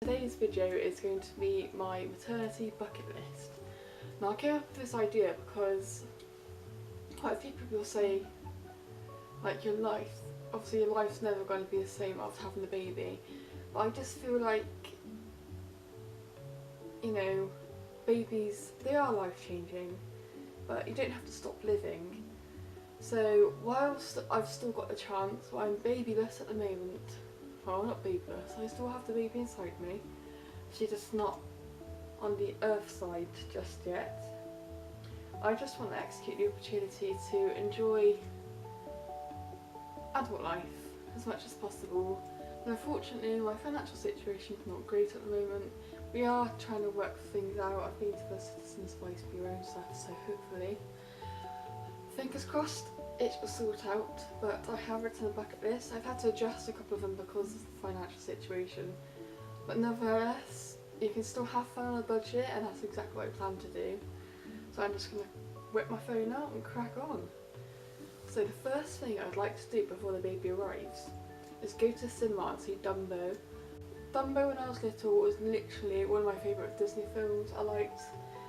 Today's video is going to be my maternity bucket list. Now I came up with this idea because quite a few people say like your life, obviously your life's never going to be the same after having a baby, but I just feel like, you know, babies, they are life changing, but you don't have to stop living. So whilst I've still got the chance, I'm babyless at the moment. Well, I'm not babyless, I still have the baby inside me. She's just not on the earth side just yet. I just want to execute the opportunity to enjoy adult life as much as possible. And unfortunately my financial situation is not great at the moment. We are trying to work things out. I've been to the Citizens Advice Bureau and stuff, so hopefully, fingers crossed, it will sort out. But I have written a bucket list. I've had to adjust a couple of them because of the financial situation, but nevertheless you can still have fun on a budget, and that's exactly what I plan to do. So I'm just going to whip my phone out and crack on. So the first thing I'd like to do before the baby arrives is go to the cinema and see Dumbo. Dumbo when I was little was literally one of my favourite Disney films. I liked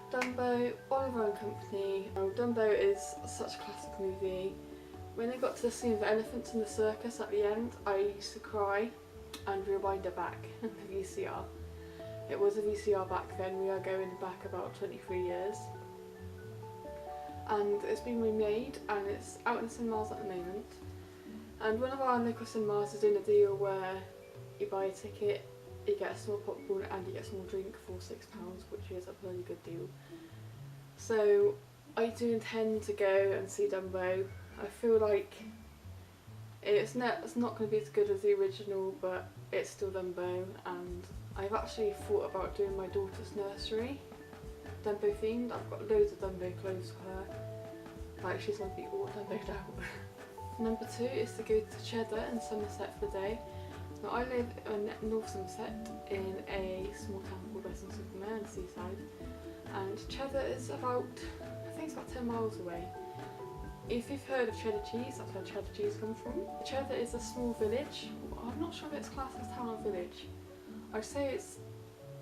Dumbo, Oliver and Company. Dumbo is such a classic movie. When they got to the scene of the elephants in the circus at the end, I used to cry and rewind it back the VCR. It was a VCR back then, we are going back about 23 years. And it's been remade and it's out in the cinemas at the moment. And one of our local cinemas is doing a deal where you buy a ticket, you get a small popcorn and you get a small drink for £6, which is a bloody good deal. So I do intend to go and see Dumbo. I feel like it's not going to be as good as the original, but it's still Dumbo, and I've actually thought about doing my daughter's nursery Dumbo themed. I've got loads of Dumbo clothes for her, like she's going to be all Dumboed out. Number 2 is to go to Cheddar in Somerset for the day. Now I live in North Somerset in a small town called Weston-super-Mare in the seaside, and Cheddar is about, I think it's about 10 miles away. If you've heard of Cheddar cheese, that's where Cheddar cheese comes from. Cheddar is a small village. I'm not sure if it's classed as town or village. I'd say it's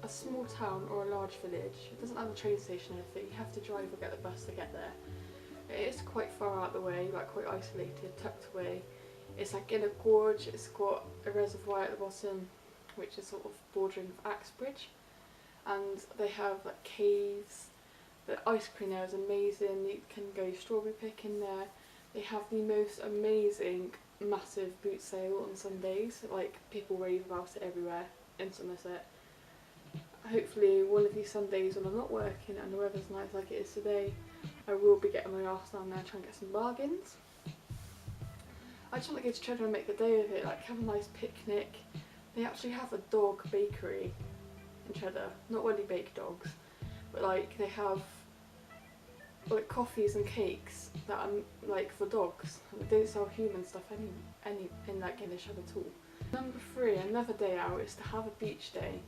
a small town or a large village. It doesn't have a train station or anything. You have to drive or get the bus to get there. It is quite far out the way, like quite isolated, tucked away. It's like in a gorge. It's got a reservoir at the bottom, which is sort of bordering with Axbridge, and they have like caves. The ice cream there is amazing. You can go strawberry picking there. They have the most amazing massive boot sale on Sundays. Like people rave about it everywhere in Somerset. Hopefully one of these Sundays when I'm not working and the weather's nice like it is today, I will be getting my arse down there trying to get some bargains. I just want to go to Cheddar and make the day of it, like have a nice picnic. They actually have a dog bakery in Cheddar, not really baked dogs, but like they have like coffees and cakes that are like for dogs. They don't sell human stuff any in the shop at all. Number 3, another day out, is to have a beach day.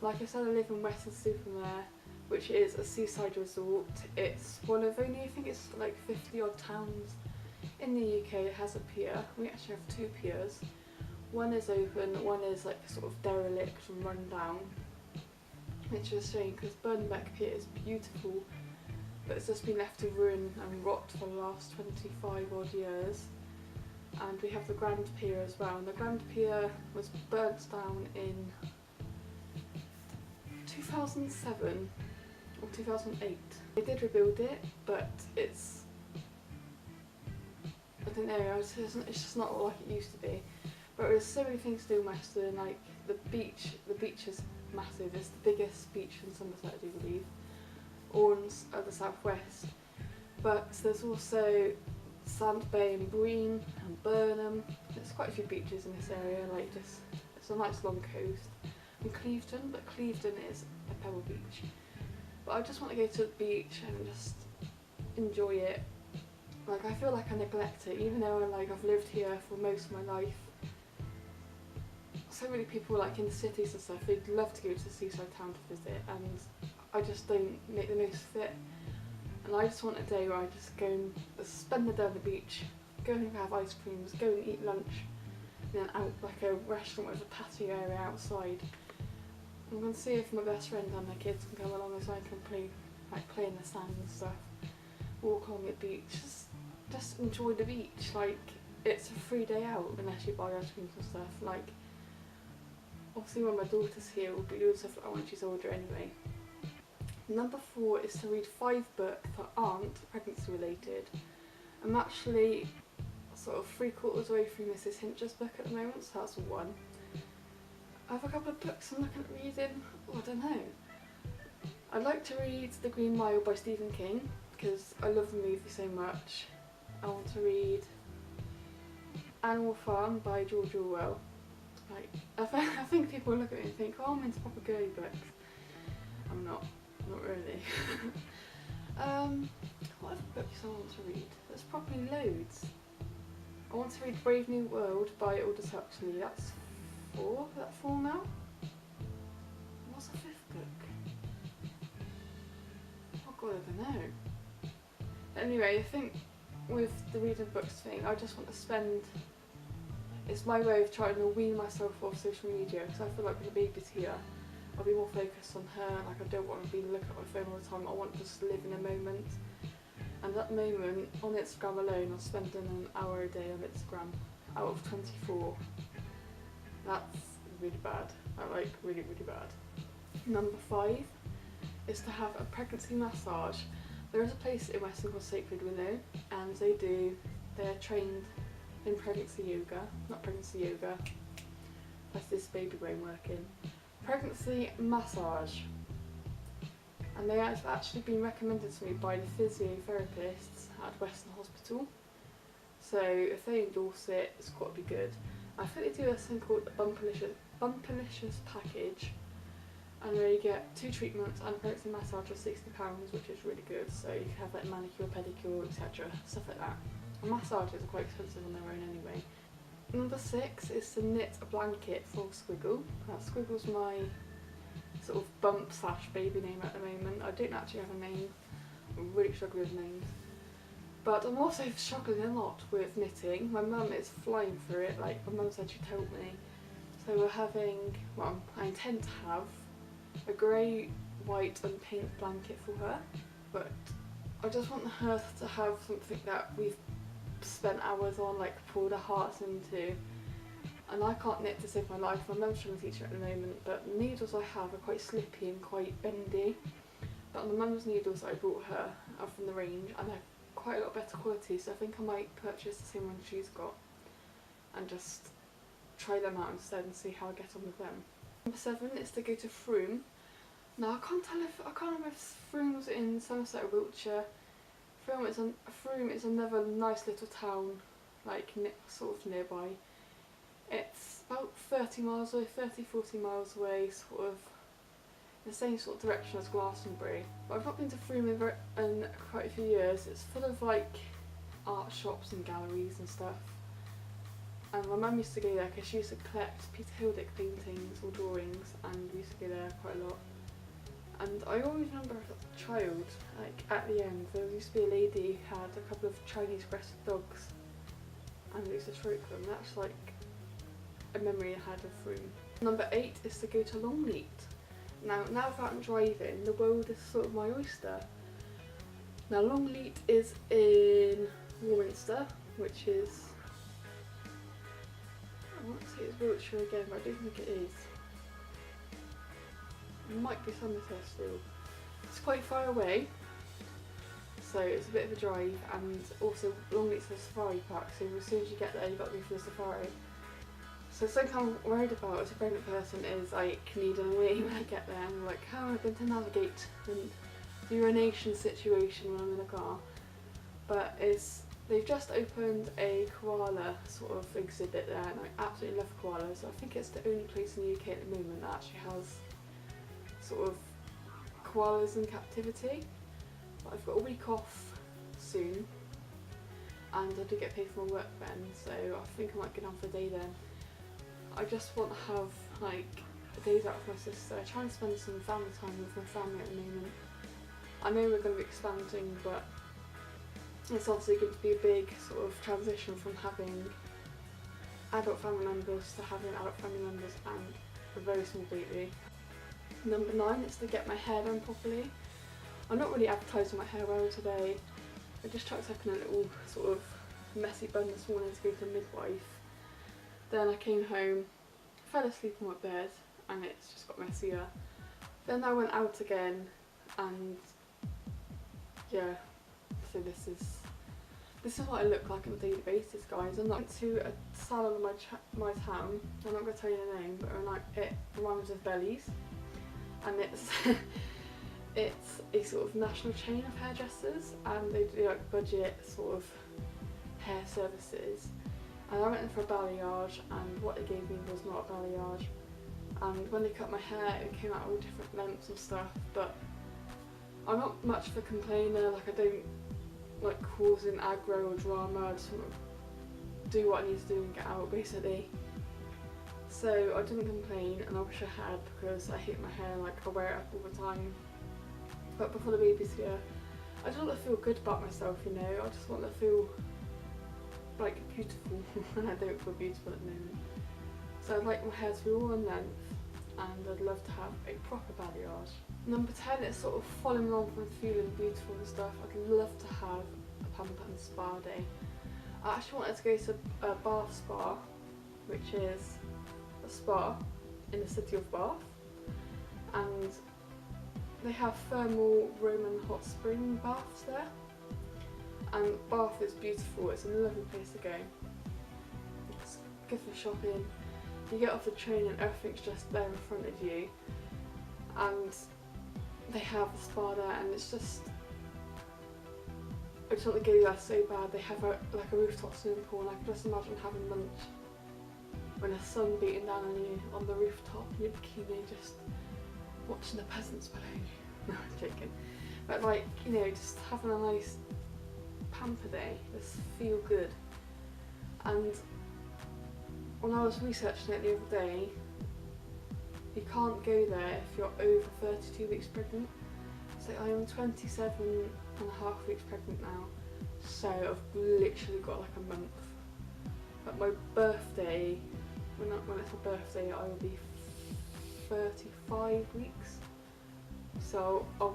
Like I said, I live in Weston-super-Mare, which is a seaside resort. It's one of only, I think it's like 50 odd towns in the UK that has a pier. We actually have 2 piers. One is open, one is like sort of derelict and run down, which is a shame because Burnbeck Pier is beautiful, but it's just been left to ruin and rot for the last 25 odd years. And we have the Grand Pier as well, and the Grand Pier was burnt down in 2007 or 2008. They did rebuild it, but it's, I don't know, it's just not like it used to be. But there's so many things to do in Weston, like the beach is massive. It's the biggest beach in Somerset, I do believe, or in the southwest. But there's also Sand Bay and Breen and Burnham. There's quite a few beaches in this area, like just, it's a nice long coast. And Clevedon, but Clevedon is a pebble beach. But I just want to go to the beach and just enjoy it. Like I feel like I neglect it, even though I've lived here for most of my life. So many people like in the cities and stuff, they'd love to go to the seaside town to visit, and I just don't make the most of it. And I just want a day where I just go and spend the day on the beach, go and have ice creams, go and eat lunch, and then out like a restaurant with a patio area outside, I'm going to see if my best friend and my kids can come along as I can play in the sand and stuff, walk along the beach, just enjoy the beach. Like, it's a free day out unless you buy ice creams and stuff. Like, obviously when my daughter's here we'll be doing stuff like that when she's older anyway. Number 4 is to read 5 books that aren't pregnancy related. I'm actually sort of 3/4 way through Mrs. Hinch's book at the moment, so that's 1. I have a couple of books I'm looking at reading. I don't know. I'd like to read The Green Mile by Stephen King because I love the movie so much. I want to read Animal Farm by George Orwell. Like, I think people look at me and think, oh, I'm into proper girly books. I'm not really. What other books I want to read? There's probably loads. I want to read Brave New World by Aldous Huxley. That's 4. Is that 4 now? What's the 5th book? Oh god, I don't know. Anyway, I think with the reading books thing, I just want to spend... It's my way of trying to wean myself off social media, because I feel like when the baby's here, I'll be more focused on her. Like, I don't want to be looking at my phone all the time. I want to just live in a moment. And at the moment, on Instagram alone, I'm spending an hour a day on Instagram out of 24. That's really bad. Like, really, really bad. Number 5 is to have a pregnancy massage. There is a place in Weston called Sacred Willow, and they're trained in pregnancy yoga. Not pregnancy yoga, that's this baby brain working. Pregnancy massage. And they have actually been recommended to me by the physiotherapists at Weston Hospital. So if they endorse it, it's got to be good. I think they do a thing called the Bumpalicious package, and where you get 2 treatments and a pregnancy massage for £60, which is really good. So you can have like manicure, pedicure, etc. Stuff like that. And massages are quite expensive on their own anyway. Number 6 is to knit a blanket for Squiggle. Squiggle's my sort of bump / baby name at the moment. I don't actually have a name. I'm really struggling with names. But I'm also struggling a lot with knitting. My mum is flying through it. Like, my mum said she'd help me. So we're having, well, I intend to have a grey, white and pink blanket for her. But I just want her to have something that we've spent hours on, like poured our hearts into. And I can't knit to save my life. My mum's trying to teach her at the moment, but the needles I have are quite slippy and quite bendy. But my mum's needles that I brought her are from the range, and they're quite a lot better quality, so I think I might purchase the same one she's got and just try them out instead and see how I get on with them. Number 7 is to go to Frome. Now I can't remember if Frome's in Somerset or Wiltshire. Frome is another nice little town, like sort of nearby. It's about 30 miles away, 40 miles away, sort of in the same sort of direction as Glastonbury. But I've not been to Frome in quite a few years. It's full of like art shops and galleries and stuff. And my mum used to go there because she used to collect Peter Hildick paintings or drawings, and we used to go there quite a lot. And I always remember as a child, like at the end, there used to be a lady who had a couple of Chinese crested dogs and they used to stroke them. That's like a memory I had of Frome. Number 8 is to go to Longleat. Now that I'm driving, the world is sort of my oyster. Now Longleat is in Warminster, which is, I want to say it's Wiltshire again, but I don't think it is. It might be Somerset still. It's quite far away, so it's a bit of a drive, and also Longleat's a safari park, so as soon as you get there you've got to go for the safari. So something I'm worried about as a pregnant person is like needing a wee when I get there, and like how am I going to navigate the urination situation when I'm in a car. But they've just opened a koala sort of exhibit there, and I absolutely love koalas. I think it's the only place in the UK at the moment that actually has sort of koalas in captivity. But I've got a week off soon, and I do get paid for my work then, so I think I might get on for a day then. I just want to have like days out with my sister. I try and spend some family time with my family at the moment. I know we're going to be expanding, but it's obviously going to be a big sort of transition from having adult family members to having adult family members and a very small baby. Number 9 is to get my hair done properly. I'm not really advertising my hair well today. I just chucked up in a little sort of messy bun this morning to go to the midwife. Then I came home, fell asleep on my bed, and it's just got messier. Then I went out again, and yeah, so this is what I look like on a daily basis, guys. I went to a salon in my town. I'm not going to tell you the name, but it rhymes with bellies, and it's it's a sort of national chain of hairdressers, and they do like budget sort of hair services. And I went in for a balayage, and what they gave me was not a balayage. And when they cut my hair, it came out all different lengths and stuff. But I'm not much of a complainer. Like, I don't like causing aggro or drama. I just want to do what I need to do and get out, basically. So I didn't complain, and I wish I had, because I hate my hair. Like, I wear it up all the time. But before the baby's here, I just want to feel good about myself, you know. I just want to feel like beautiful, and I don't feel beautiful at the moment. So I'd like my hair to be all in length, and I'd love to have a proper balayage. Number 10 is sort of following on from feeling beautiful and stuff. I'd love to have a pamper and spa day. I actually wanted to go to a Bath spa, which is a spa in the city of Bath, and they have thermal Roman hot spring baths there. And Bath is beautiful, it's a lovely place to go. It's good for shopping. You get off the train and everything's just there in front of you. And they have a spa there, and it's just, I just want to go there so bad. They have like a rooftop swimming pool, and I can just imagine having lunch when the sun beating down on you on the rooftop in your bikini, just watching the peasants below you. No, I'm joking. But like, you know, just having a nice pamper day, just feel good. And when I was researching it the other day, you can't go there if you're over 32 weeks pregnant. So I am 27 and a half weeks pregnant now, so I've literally got like a month. At my birthday, when it's my birthday, I will be 35 weeks. So I'll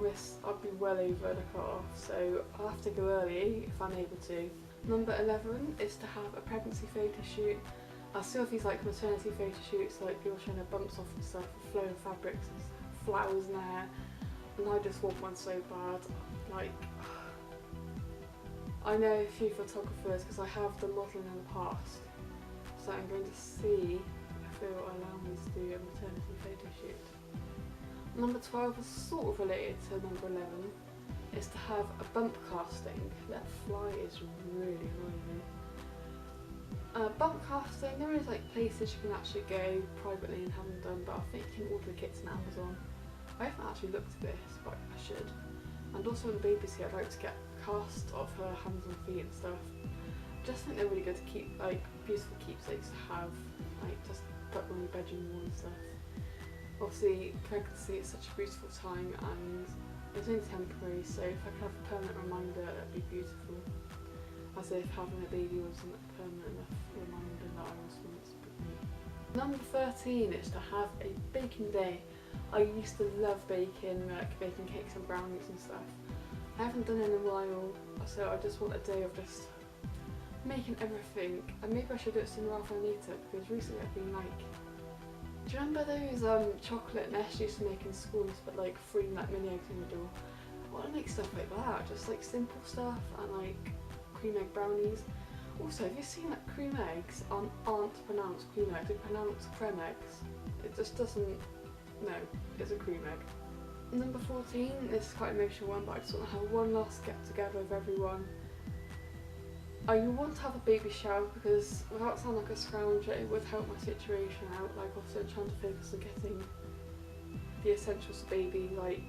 be well over the cut-off, so I'll have to go early if I'm able to. Number 11 is to have a pregnancy photo shoot. I still have these like maternity photo shoots, like people showing their bumps off and stuff, with flowing fabrics and flowers in there, and I just want one so bad. Like, I know a few photographers because I have done modelling in the past, so I'm going to see if they will allow me to do a maternity photo shoot. Number 12 is sort of related to number 11, is to have a bump casting. That fly is really annoying me. Bump casting, there is like places you can actually go privately and have them done, but I think you can order the kits on Amazon. I haven't actually looked at this, but I should. And also when the baby's here, I'd like to get a cast of her hands and feet and stuff. I just think they're really good to keep, like beautiful keepsakes to have, like just put on your bedroom wall and stuff. Obviously pregnancy is such a beautiful time, and it's only temporary, so if I could have a permanent reminder, that'd be beautiful. As if having a baby wasn't a permanent enough reminder that I was once pregnant. Number 13 is to have a baking day. I used to love baking, like baking cakes and brownies and stuff. I haven't done it in a while, so I just want a day of just making everything. And maybe I should do it sooner rather than later, because recently I've been like, do you remember those chocolate nests you used to make in school, but like free like mini eggs in the door? I want to make stuff like that, just like simple stuff, and like cream egg brownies. Also, have you seen that cream eggs aren't pronounced cream eggs, they're pronounced creme eggs? It just doesn't, no, it's a cream egg. Number 14, this is quite an emotional one, but I just want to have one last get together with everyone. You want to have a baby shower, because without sounding like a scrounger, it would help my situation out. Like, also trying to focus on getting the essentials for baby, like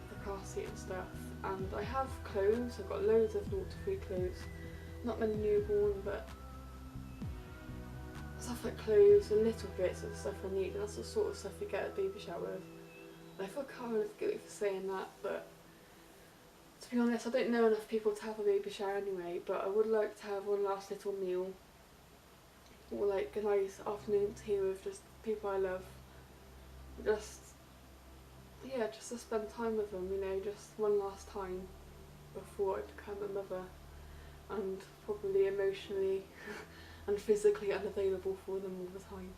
the car seat and stuff. And I have clothes, I've got loads of 0 to 3 clothes. Not many newborn, but stuff like clothes and little bits of stuff I need, and that's the sort of stuff you get at a baby shower with. And I feel kind of guilty for saying that, but to be honest, I don't know enough people to have a baby shower anyway, but I would like to have one last little meal, or like a nice afternoon tea with just people I love. Just just to spend time with them, you know, just one last time before I become a mother, and probably emotionally and physically unavailable for them all the time.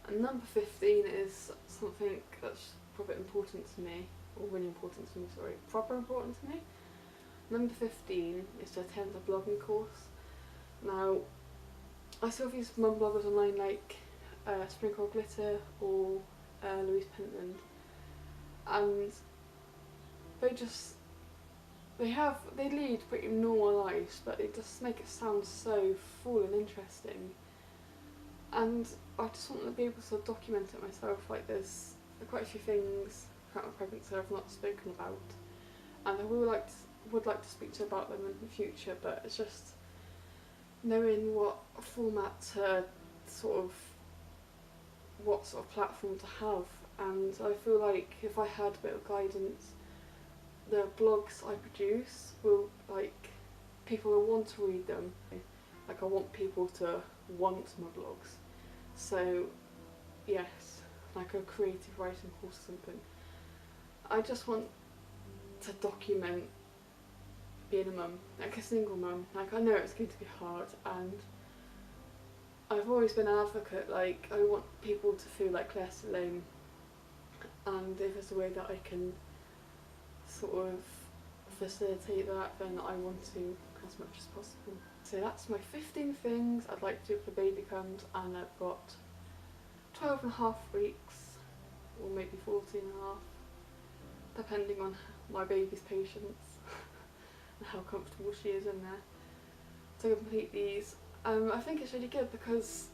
And number 15 is something that's proper important to me, or really important to me, sorry, proper important to me. Number 15 is to attend a blogging course. Now, I saw these mum bloggers online like Sprinkle Glitter or Louise Pentland, and they lead pretty normal lives, but they just make it sound so full and interesting. And I just want to be able to document it myself. Like there's quite a few things about my pregnancy I've not spoken about, and I would like to speak to you about them in the future. But it's just knowing what format to what sort of platform to have. And I feel like if I had a bit of guidance, the blogs I produce will, like, people will want to read them. Like, I want people to want my blogs. So, yes, like a creative writing course or something. I just want to document being a mum, like a single mum. Like, I know it's going to be hard, and I've always been an advocate, like, I want people to feel like less alone, and if there's a way that I can sort of facilitate that, then I want to as much as possible. So that's my 15 things I'd like to do if the baby comes, and I've got 12 and a half weeks, or maybe 14 and a half, depending on my baby's patience and how comfortable she is in there, to complete these. I think it's really good because,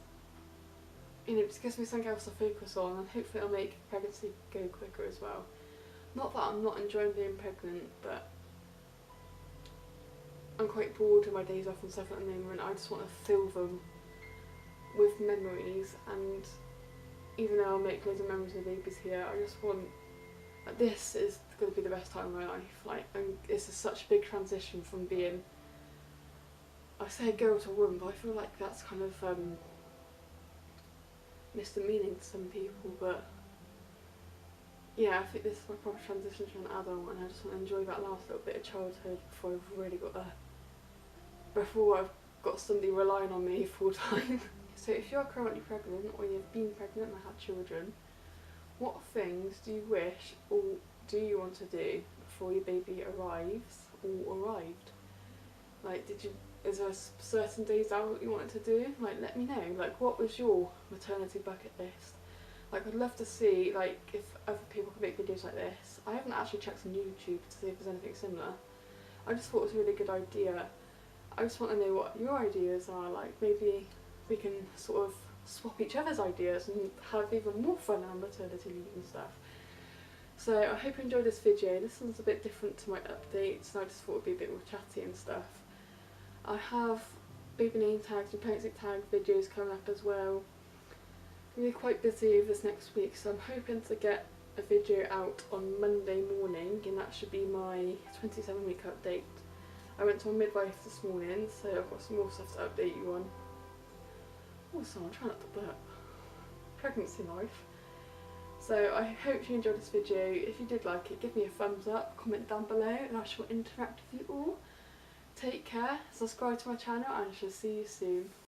you know, it just gives me something else to focus on, and hopefully it'll make pregnancy go quicker as well. Not that I'm not enjoying being pregnant, but I'm quite bored with my days off and stuff at the moment. I just want to fill them with memories, and even though I'll make loads of memories with babies here, I just want, like, this is going to be the best time of my life. Like, this is such a big transition from being, I say a girl to a woman, but I feel like that's kind of misdemeaning to some people, but yeah, I think this is my proper transition to an adult, and I just want to enjoy that last little bit of childhood before I've got somebody relying on me full time. So if you're currently pregnant, or you've been pregnant and had children, what things do you wish or do you want to do before your baby arrives or arrived? Like, is there certain days out you wanted to do? Like, let me know. Like, what was your maternity bucket list? Like, I'd love to see, like, if other people can make videos like this. I haven't actually checked on YouTube to see if there's anything similar. I just thought it was a really good idea. I just want to know what your ideas are. Like, maybe we can sort of swap each other's ideas and have even more fun on maternity leave and stuff. So I hope you enjoyed this video. This one's a bit different to my updates, and I just thought it would be a bit more chatty and stuff. I have baby name tags and pregnancy tag videos coming up as well. I'm really quite busy over this next week, so I'm hoping to get a video out on Monday morning, and that should be my 27-week update. I went to a midwife this morning, so I've got some more stuff to update you on. Also, I'm trying not to burp. Pregnancy life. So I hope you enjoyed this video. If you did like it, give me a thumbs up, comment down below, and I shall interact with you all. Take care, subscribe to my channel, and I shall see you soon.